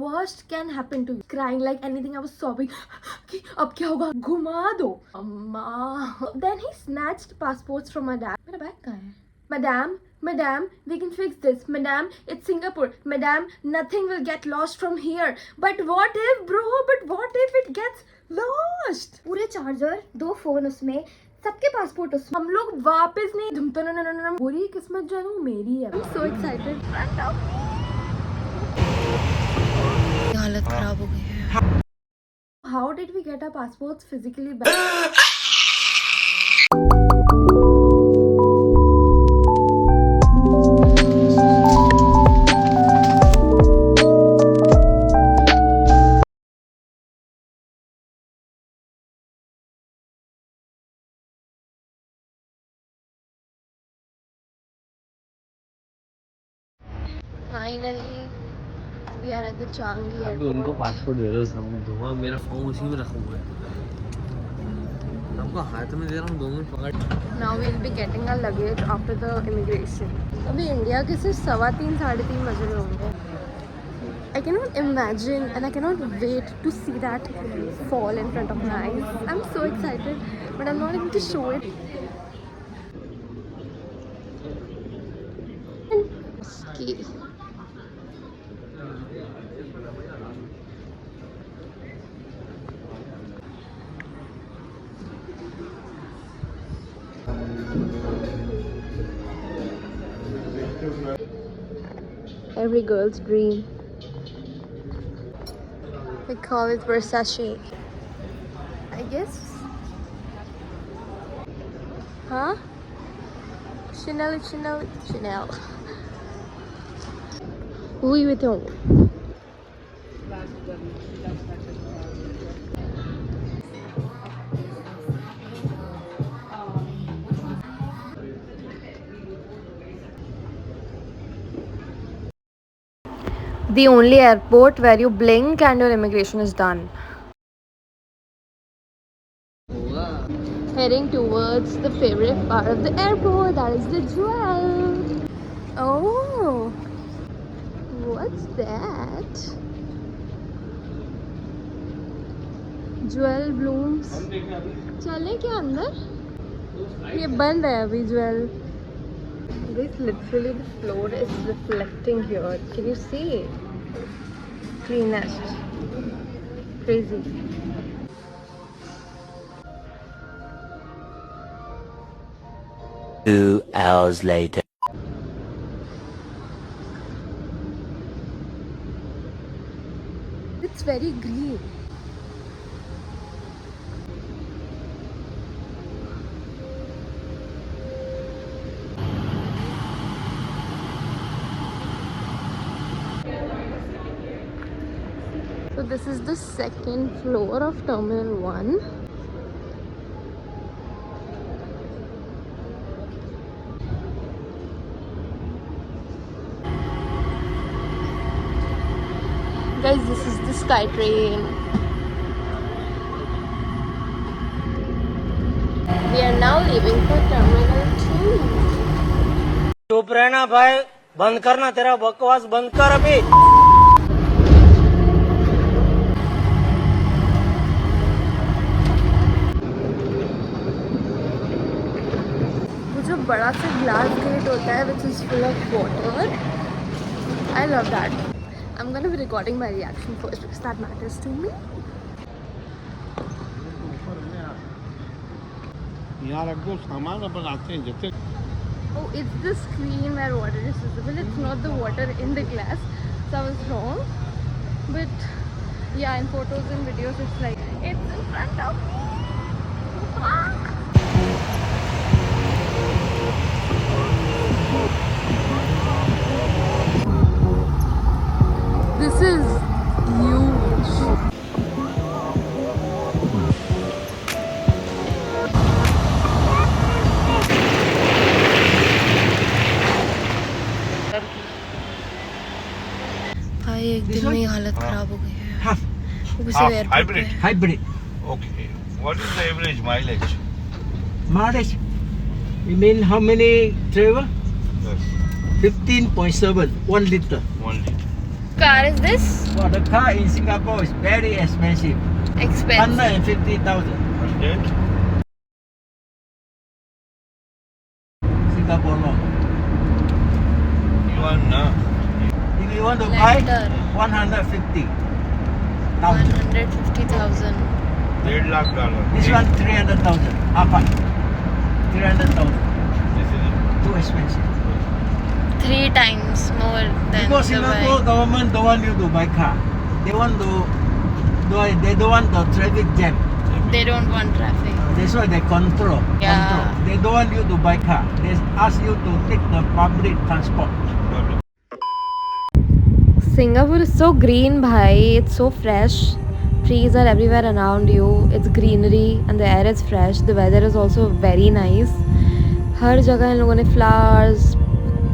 worst can happen to you. Crying like anything. I was sobbing. कि अब क्या होगा? घुमा दो. अम्मा. Then he snatched passports from my dad. मेरा bag कहाँ है? Madam, we can fix this. Madam, it's Singapore. Madam, nothing will get lost from here. But what if, bro? But what if it gets lost? पूरे charger, 2 phone उसमें, सबके passport उसमें. हम लोग वापस नहीं. बुरी किस्मत जो है वो मेरी है. I'm so excited. हालत खराब हो गई है. How did we get our passports physically back? Finally, we are at the Changi अभी Airport. उनको पासपोर्ट दे दो सामने धुआं मेरा फोन उसी में रखा हुआ है आपको हाथ में दे रहा हूँ 2 मिनट पकड़ Now we'll be getting our luggage after the immigration. अभी इंडिया के सिर्फ 3:15 3:30 बज रहे होंगे. I cannot imagine and I cannot wait to see that fall in front of my eyes. I'm so excited, but I'm not able to show it. Ski. Every girl's dream. We call it Versace. I guess. Huh? Chanel. Louis Vuitton. The only airport where you blink and your immigration is done. Heading towards the favorite part of the airport, that is the Jewel. Oh, what's that? Jewel blooms. चलें क्या अंदर? ये बंद है अभी Jewel. This literally the floor is reflecting here. Can you see? Cleanest. Crazy. Two hours later. It's very green. So this is the second floor of Terminal 1. Guys, this is the SkyTrain. We are now leaving for Terminal 2. चुप रहना भाई, बंद करना, तेरा बकवास बंद कर अभी. जो बड़ा सा ग्लास गेट होता है which is full of water. I love that. I'm gonna be recording my reaction first because that matters to me. यहाँ रख दो सामान अपन आते हैं जैसे. Oh, it's the screen where water is visible. It's not the water in the glass. So I was wrong. But yeah, in photos and videos it's like it's in front of me. This is huge. भाई एक दिन में ही हालत खराब हो गई है. उसे एयरपोर्ट पे. Hybrid. Okay. What is the average mileage? Mileage. You mean how many travel? Yes. 15.7, 1 liter. 1 liter. car is this? Well, the car in Singapore is very expensive. Expensive. 150,000 100? Singapore law. You want now? If you want to buy, Letter. 150,000. 150,000. $1.5 lakh. This one 300,000. Apa? 300,000. This is Too expensive. 3 times more than Because the Singapore government don't want you to buy car. They want to. They don't want the traffic jam. They don't want traffic. That's why they control. Yeah. Control. They don't want you to buy car. They ask you to take the public transport. Singapore is so green, bhai. It's so fresh. Trees are everywhere around you. It's greenery and the air is fresh. The weather is also very nice. हर जगह इन लोगों ने flowers,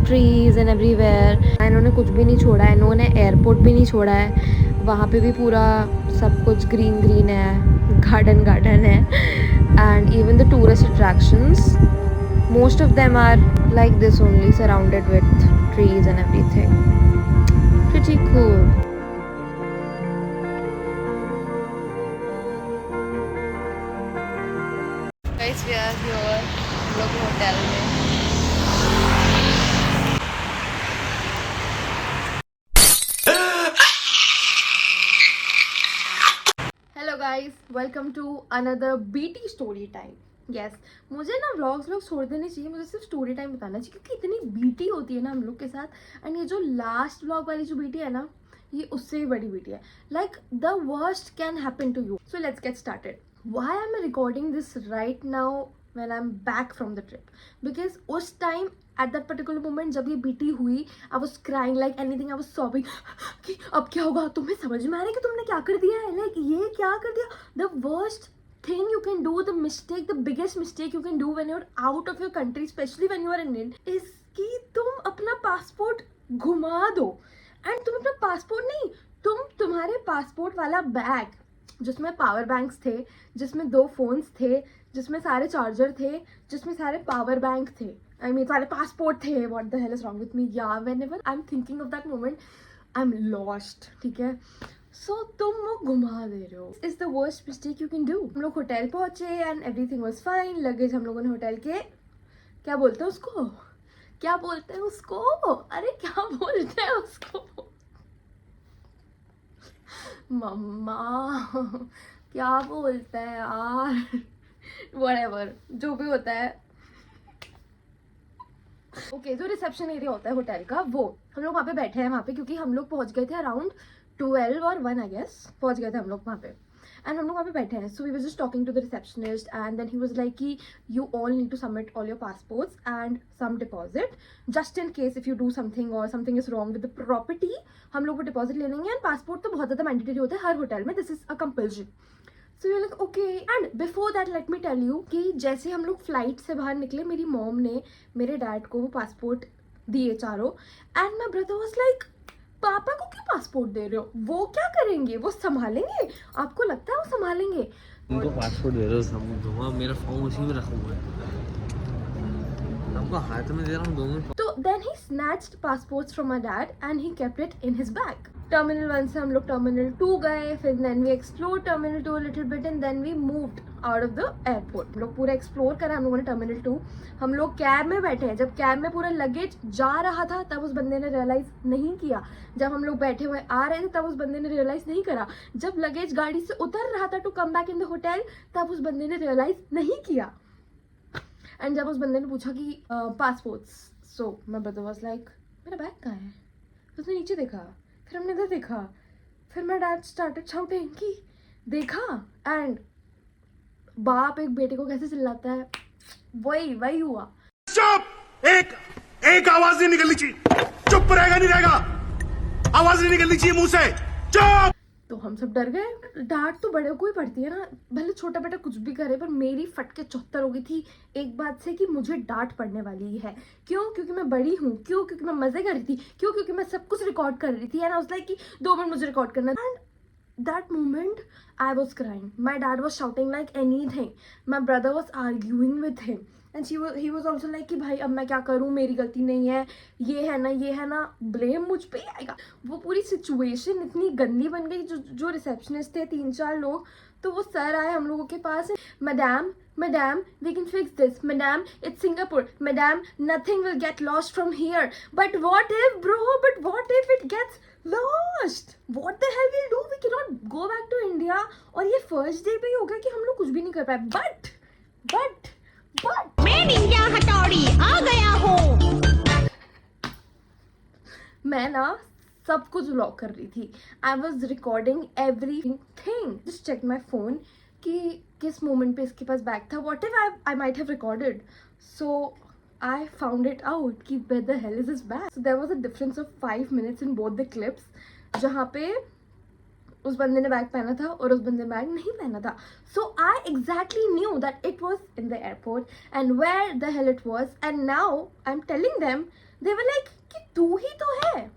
trees and everywhere. इन्होंने कुछ भी नहीं छोड़ा है. इन्होंने एयरपोर्ट भी नहीं छोड़ा है. वहाँ पे भी पूरा सब कुछ green green है. Garden है. And even the tourist attractions, most of them are like this only, surrounded with trees and everything. Pretty cool. Guys, we are here. हम लोग होटल में. Hello guys, welcome to another BT story time. Yes, मुझे ना vlogs लोग छोड़ देने चाहिए. मुझे सिर्फ स्टोरी टाइम बताना चाहिए क्योंकि इतनी बीटी होती है ना हम लोग के साथ. एंड ये जो लास्ट व्लॉग वाली जो बीटी है ना, ये उससे भी बड़ी बीटी है. Like the worst can happen to you. So let's get started. Why I am recording this right now when I am back from the trip? Because उस time at that particular moment जब ये बीटी हुई, I was crying like anything. I was sobbing कि अब क्या होगा. तुम्हें समझ में आ रहा है कि तुमने क्या कर दिया है? लाइक ये क्या कर दिया? The worst thing you can do, the mistake, the biggest mistake you can do when you're out of your country, especially when you are Indian, is कि तुम अपना पासपोर्ट घुमा दो. एंड तुम अपना पासपोर्ट नहीं, तुम्हारे पासपोर्ट वाला बैग जिसमें पावर बैंक्स थे, जिसमें 2 फोन्स थे, जिसमें सारे चार्जर थे, जिसमें सारे पावर बैंक थे, आई मीन सारे पासपोर्ट थे. What the hell is wrong with me? Yeah whenever I am thinking of that moment I am lost. ठीक है, सो तुम वो घुमा दे रहे हो. Is the worst mistake you can do. हम लोग होटल पहुंचे and everything was fine. Luggage हम लोगों ने होटल के, क्या बोलते हैं उसको, क्या बोलते हैं उसको, अरे क्या बोलते हैं उसको, मम्मा क्या बोलते हैं यार, व्हाटएवर जो भी होता है. ओके, जो रिसेप्शन एरिया होता है होटल का, वो हम लोग वहाँ पे बैठे हैं वहाँ पे, क्योंकि हम लोग पहुँच गए थे अराउंड 12 और 1 आई गेस. पहुँच गए थे हम लोग वहाँ पे. एंड हम लोग वहाँ पे बैठे हैं. So we was just talking to the receptionist and then he was like कि you all need to submit all your passports and some deposit just in case if you do something or something is wrong with the property. हम लोग वो deposit ले लेंगे. And passport तो बहुत ज़्यादा mandatory होता है हर होटल में. This is a compulsion. So you like okay. And before that let me tell you कि जैसे हम लोग फ्लाइट से बाहर निकले, मेरी मॉम ने मेरे डैड को वो पासपोर्ट दिए चारों. And my brother was like, पापा को क्यों पासपोर्ट दे रहे हो? वो क्या करेंगे? वो संभालेंगे? आपको लगता है वो संभालेंगे? उनको पासपोर्ट दे रहे हो, सब धुआं मेरा फोन उसी में रखा हुआ है. आपको हाथ में दे रहा हूँ दोनों. तो then he snatched passports from my dad and he kept it in his bag. Terminal 1 से हम लोग टर्मिनल 2 गए. फिर then we explore terminal 2 little bit and then we moved out of the airport. हम लोग पूरा एक्सप्लोर करा हम लोगों ने टर्मिनल 2. हम लोग कैब में बैठे हैं. जब कैब में पूरा लगेज जा रहा था तब उस बंदे ने रियलाइज नहीं किया. जब हम लोग बैठे हुए आ रहे थे तब उस बंदे ने रियलाइज नहीं करा. जब लगेज गाड़ी से उतर रहा था to come back in the hotel, तब उस बंदे ने रियलाइज नहीं किया. एंड जब उस बंदे ने पूछा कि passports, so my brother was like, मेरा बैग कहाँ है? उसने नीचे देखा, फिर हमने इधर देखा, फिर मेरा डैड स्टार्टेड शाउटिंग कि देखा. एंड बाप एक बेटे को कैसे चिल्लाता है, वही हुआ. चुप! एक आवाज नहीं निकलनी चाहिए. चुप रहेगा नहीं रहेगा. आवाज नहीं निकलनी चाहिए मुंह से. चुप! तो हम सब डर गए. डांट तो बड़े को ही पड़ती है ना, भले छोटा बेटा कुछ भी करे. पर मेरी फटके 74 हो गई थी एक बात से कि मुझे डांट पड़ने वाली है. क्यों? क्योंकि मैं बड़ी हूँ. क्यों? क्योंकि मैं मजे कर रही थी. क्यों? क्योंकि मैं सब कुछ रिकॉर्ड कर रही थी. एंड आई वाज लाइक कि 2 मिनट मुझे रिकॉर्ड करना. And that moment I was crying. My dad was shouting like anything. My brother was arguing with him. And he was also like कि भाई अब मैं क्या करूँ, मेरी गलती नहीं है, ये है ना, ब्लेम मुझ पे ही आएगा. वो पूरी सिचुएशन इतनी गंदी बन गई. जो रिसेप्शनिस्ट थे 3-4 लोग, तो वो सर आए हम लोगों के पास. Madam, we can fix this. Madam, it's Singapore. Madam, nothing will get lost from here. But what if, bro? But what if it gets lost? What the hell we'll do? We cannot go back to India. और ये first day पे ही हो गया कि हम लोग कुछ भी नहीं कर पाए. But मैं निंजा हथौड़ी आ गया हूँ. मैं ना सब कुछ व्लॉग कर रही थी. I was recording everything. Just check my phone कि किस मोमेंट पे इसके पास बैग था. What if I might have recorded? So I found it out कि where the hell is this bag? So there was a difference of 5 minutes in both the clips, जहाँ पे उस बंदे ने बैग पहना था और उस बंदे ने बैग नहीं पहना था. So I exactly knew that it was in the airport and where the hell it was. And now I'm telling them, they were like कि तू ही तो है.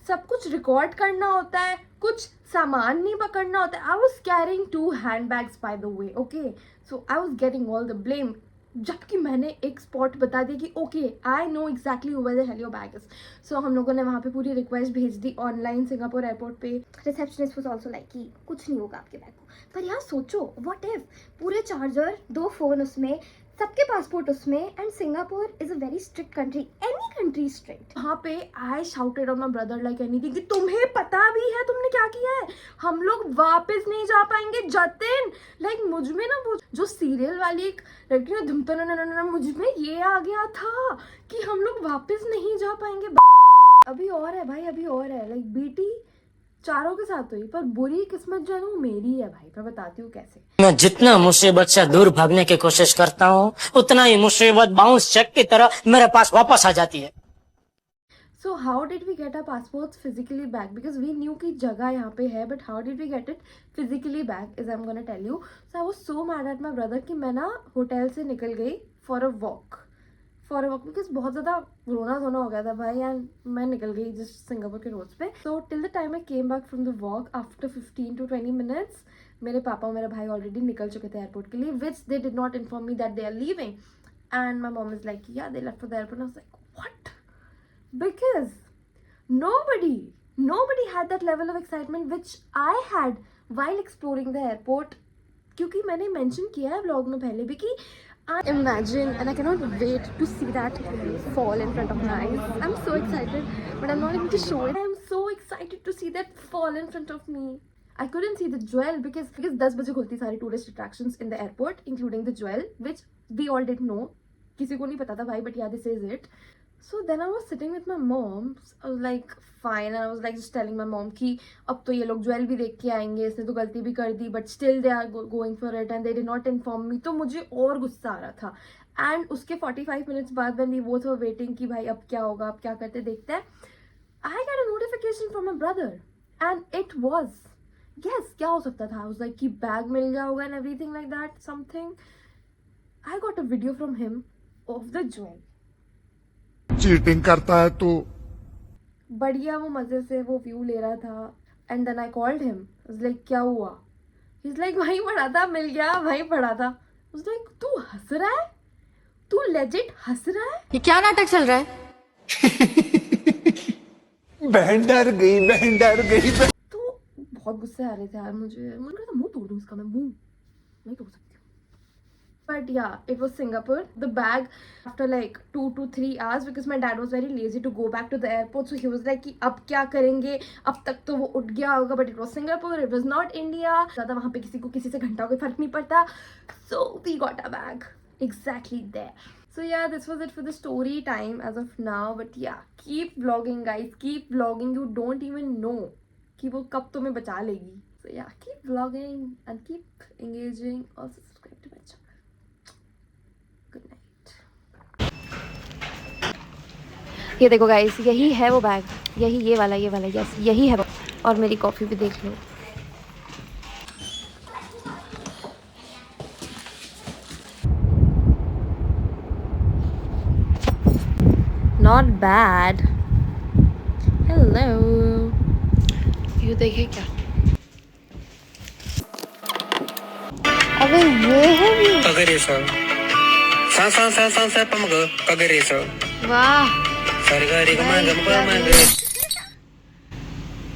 सब कुछ रिकॉर्ड करना होता है, कुछ सामान नहीं पकड़ना होता है. I was carrying 2 handbags by the way, okay? So I was getting all the blame. जबकि मैंने एक स्पॉट बता दी कि okay I know exactly where the hell your bag is. So हम लोगों ने वहाँ पे पूरी रिक्वेस्ट भेज दी ऑनलाइन सिंगापुर एयरपोर्ट पे. रिसेप्शनिस्ट वाज आल्सो लाइक कि कुछ नहीं होगा आपके बैग को. पर यार सोचो, व्हाट इफ पूरे चार्जर, 2 फोन उसमें, सबके पासपोर्ट उसमें, and Singapore is a very strict country. Any country strict. वहाँ पे I shouted on my brother like anything कि तुम्हें पता भी है तुमने क्या किया है, हम लोग वापस नहीं जा पाएंगे. जतिन लाइक मुझ में ना वो जो सीरियल वाली एक लड़की है धुमतना, मुझ में ये आ गया था कि हम लोग वापस नहीं जा पाएंगे. अभी और है भाई, अभी और है. लाइक बीटी चारों के साथ हुई, पर बुरी किस्मत जो है वो मेरी है भाई. मैं बताती हूँ कैसे. मैं जितना मुसीबत से दूर भागने की कोशिश करता हूँ, उतना ही मुसीबत बाउंस चेक की तरह मेरे पास वापस आ जाती है. So how did we get our passports physically back? Because we knew कि जगह यहाँ पे है, but how did we get it physically back is I'm gonna tell you. So I was so mad at my brother कि मैं ना hotel से निकल गई for a walk because बहुत ज़्यादा रोना धोना हो गया था भाई. एंड मैं निकल गई जस्ट सिंगापुर के रोड्स पे. So till the time I came back from the walk after 15 to 20 minutes, मेरे पापा और मेरा भाई ऑलरेडी निकल चुके थे एयरपोर्ट के लिए, which they did not inform me that they are leaving. And my mom is like, yeah, they left for the airport. And I was like, what? Because nobody had that level of excitement which I had while exploring the airport. क्योंकि मैंने mention किया है vlog में पहले भी कि I imagine and I cannot wait to see that fall in front of my eyes. I'm so excited, but I'm not able to show it. I'm so excited to see that fall in front of me. I couldn't see the jewel because 10 बजे खुलती सारी tourist attractions in the airport, including the jewel, which we all didn't know. किसी को नहीं पता था भाई, but yeah, this is it. So then I was sitting with my mom. I was like fine, and I was like just telling my mom कि अब तो ये लोग ज्वेल भी देख के आएंगे, इसने तो गलती भी कर दी, but still they are going for it and they did not inform me. तो मुझे और गुस्सा आ रहा था. And उसके 45 minutes बाद when we both were waiting कि भाई अब क्या होगा, अब क्या करते देखते हैं, I got a notification from my brother and it was, yes, क्या हो सकता था. I was like कि बैग मिल गया होगा and everything like that, something. I got a video from him of the jewel. Cheating करता है तो बढ़िया वो मजे से वो व्यू ले रहा था. And then I called him. Like क्या हुआ? ही इज लाइक वहीं पड़ा था, मिल गया, वहीं पड़ा था. लाइक तू हंस रहा है? तू लेजिट हंस रहा है? ये क्या नाटक चल रहा है? बहन डर गई. तो बहुत गुस्से आ रहे थे यार. मुझे मुंह तोड़ दूं इसका. मैं मुंह नहीं तोड़ सकती. But yeah, it was Singapore. The bag after like 2 to 3 hours because my dad was very lazy to go back to the airport. So he was like कि अब क्या करेंगे? अब तक तो वो उठ गया होगा. But it was Singapore. It was not India. ज़्यादा वहाँ पे किसी को किसी से घंटा कोई फर्क नहीं पड़ता. So we got our bag exactly there. So yeah, this was it for the story time as of now. But yeah, keep vlogging guys. Keep vlogging. You don't even know कि वो कब तुम्हें बचा लेगी. So yeah, keep vlogging and keep engaging. Also subscribe to my channel. Good night. ये देखो guys, यही है वो बैग. यही ये वाला यस, यही है. और मेरी कॉफ़ी भी देख लो. Not bad. Hello. ये देखिए क्या अरे ये है भी। कगरेसा सा सा सा सा सा पमग कगरेसा वाह, सरगारी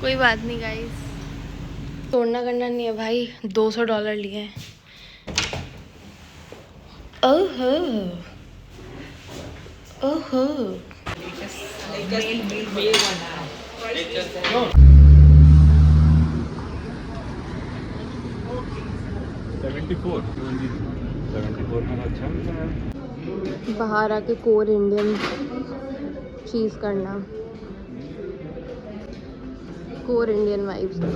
कोई बात नहीं गाइस, तोड़ना करना नहीं है भाई। $200 लिए हैं। ओहो ओहो, बाहर आके कोर इंडियन चीज करना, कोर इंडियन वाइब्स दो।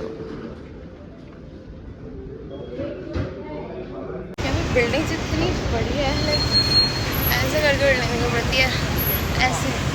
बिल्डिंग इतनी बड़ी है, लाइक ऐसे करके बिल्डिंग पड़ती है ऐसे।